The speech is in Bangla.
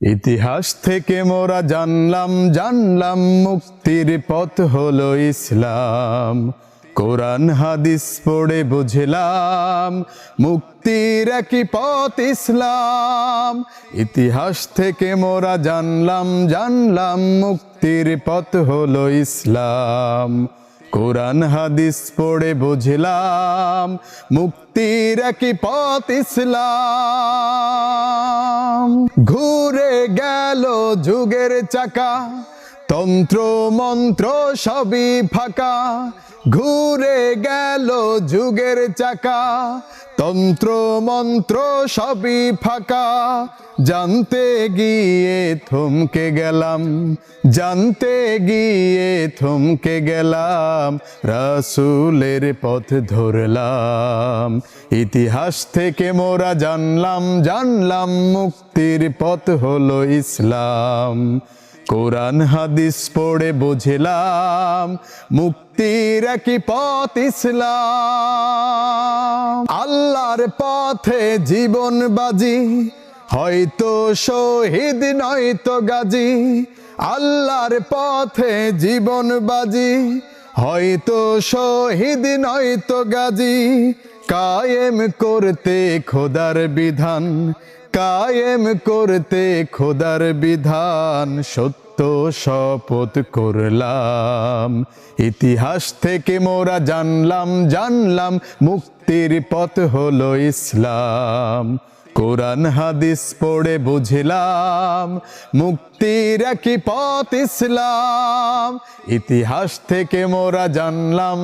ইতিহাস থেকে মোরা জানলাম মুক্তির পথ হলো ইসলাম। কোরআন হাদিস পড়ে বুঝলাম মুক্তির একই পথ ইসলাম। ইতিহাস থেকে মোরা জানলাম মুক্তির পথ হলো ইসলাম। কোরআন হাদিস পড়ে বুঝলাম মুক্তির একই পথ ইসলাম। ঘুরে গেল যুগের চাকা, তন্ত্র মন্ত্র সবই ফাঁকা। ঘুরে গেল যুগের চাকা, তন্ত্র মন্ত্র সবই ফাঁকা। জানতে গিয়ে থমকে গেলাম, জানতে গিয়ে থমকে গেলাম, রাসূলের পথ ধরলাম। ইতিহাস থেকে মোরা জানলাম মুক্তির পথ হলো ইসলাম। কোরআন হাদিস পড়ে বুঝলাম মুক্তির একই পথ ইসলাম। আল্লাহর পথে জীবন বাজি, হয়তো শহীদ নয়তো গাজী। আল্লাহর পথে জীবন বাজি, হয়তো শহীদ নয়তো গাজী। কায়েম করতে খোদার বিধান, কায়েম করতে খোদার বিধান, সত্য শপথ করলাম। ইতিহাস থেকে মোরা জানলাম মুক্তির পথ হলো ইসলাম। কোরআন হাদিস পড়ে বুঝলাম মুক্তির একই পথ ইসলাম। ইতিহাস থেকে মোরা জানলাম।